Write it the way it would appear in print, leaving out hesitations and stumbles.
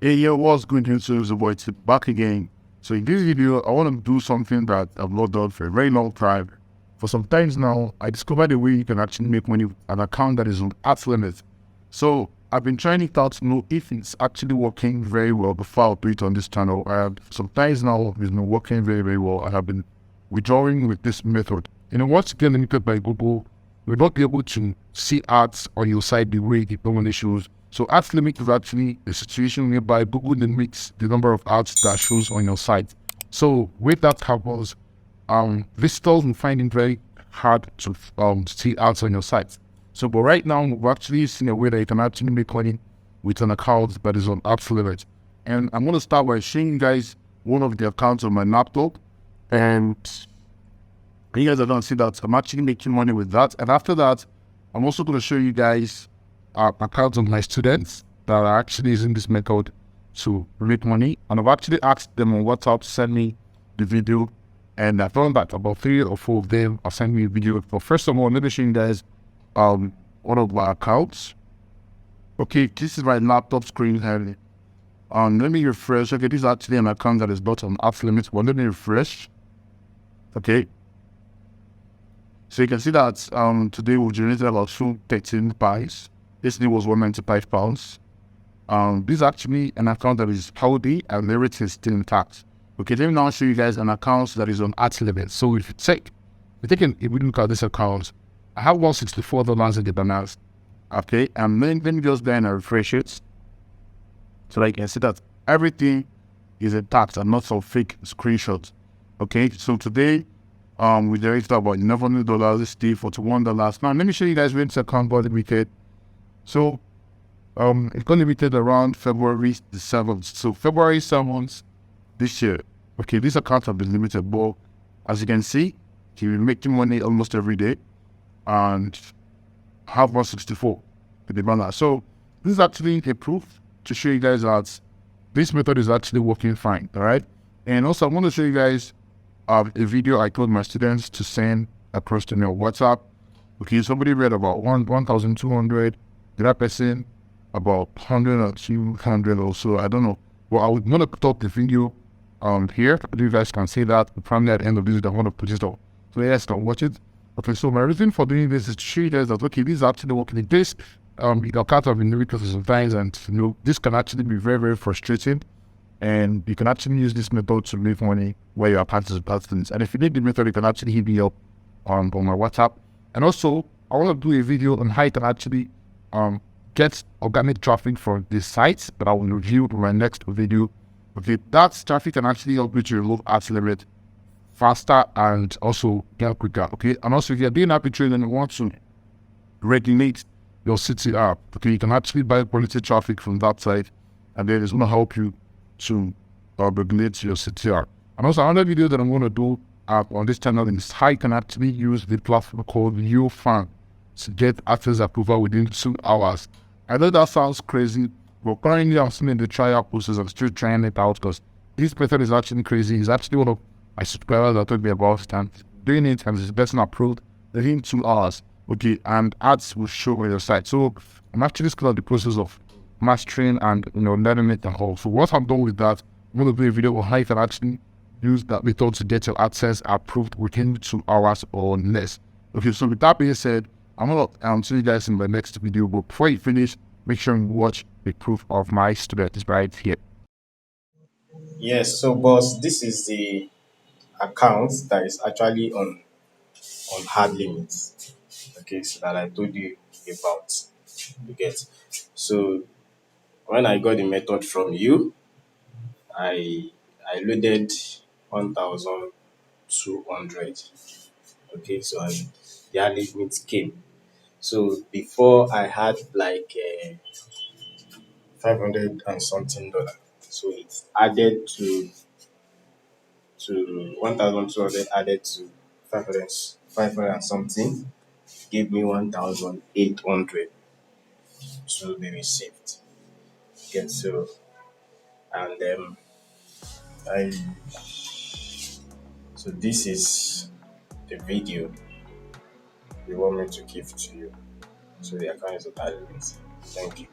Hey, what's going on? So, the boy Tip back again. So, in this video, I want to do something that I've not done for a very long time. For some times now, I discovered a way you can actually make money with an account that is on at limit. So, I've been trying it out to know if it's actually working very well before I do it on this channel. And sometimes now, it's been working very, very well. I have been withdrawing with this method. Once you get limited by Google, you'll not be able to see ads on your site the way it normally shows. So ads limit is actually a situation whereby Google limits the number of ads that shows on your site. So with that happens, visitors will find it very hard to see ads on your site. So but right now we've actually seen a way that you can actually make money with an account that is on ads limit. And I'm gonna start by showing you guys one of the accounts on my laptop. And you guys are gonna see that I'm actually making money with that. And after that, I'm also gonna show you guys accounts of my students that are actually using this method to make money. And I've actually asked them on WhatsApp to send me the video. And I found that about 3 or 4 of them are sending me a video. But first of all, let me show you guys one of my accounts. Okay, this is my laptop screen here. Let me refresh. Okay, this is actually an account that is not on app limit. But let me refresh. Okay. So you can see that today we generated about 213 buys. Yesterday was £195. This is actually an account that is healthy and everything is still intact. Okay, let me now show you guys an account that is on at limit. So if we look at this account, I have $164 in the balance. Okay, and then let me just go and refresh it. So that you can see that everything is intact and not some fake screenshots. Okay, so today we generated about $1,100, this day $41. Now let me show you guys when this account got limited. So it got limited around February the 7th. So February 7th this year. Okay, this account have been limited, but as you can see, he's been making money almost every day and have 164 with the balance. So this is actually a proof to show you guys that this method is actually working fine. All right. And also I want to show you guys a video I told my students to send across to me on WhatsApp. Okay, somebody read about 1,200. The other person about 100 or 200 or so. I don't know. Well, I would want to put up the video here. You guys can see that. Probably at the end of this, I want to put it up. So yes, can watch it. Okay, so my reason for doing this is to show you guys that okay, this is actually working. This you can't have been because sometimes, and this can actually be very, very frustrating. And you can actually use this method to make money where you are participants. And if you need the method, you can actually hit me up on my WhatsApp. And also, I want to do a video on how you can actually get organic traffic from this site that I will review in my next video. Okay, that traffic can actually help you to remove ad limit faster and also get quicker. Okay, and also if you're doing arbitrage and you want to regulate your CTR, okay, you can actually buy quality traffic from that site, and then it's going to help you to regulate your CTR. And also another video that I'm going to do on this channel is how you can actually use the platform called YouFan to get access approval within 2 hours. I know that sounds crazy, but currently I'm still in the trial process. I'm still trying it out because this method is actually crazy. It's actually one of my subscribers that told me about it, and doing it and it's best approved within 2 hours. Okay, and ads will show on your site. So I'm actually still in the process of mastering and learning it and all. So once I'm done with that, I'm going to do a video on how you can actually use that method to get your AdSense approved within 2 hours or less. Okay, so with that being said, I'm going to see you guys in my next video, but before you finish, make sure you watch the proof of my student is right here. Yes, so boss, this is the account that is actually on hard limits. Okay, so that I told you about. You get. So when I got the method from you, I loaded 1,200. Okay, so the hard limit came. So before I had like 500 and something dollar. So it added to 1,200 added to 500 and something, gave me 1,800 to be received. Get so and I so this is the video you want me to give to you. So the account is of Adsense. Thank you.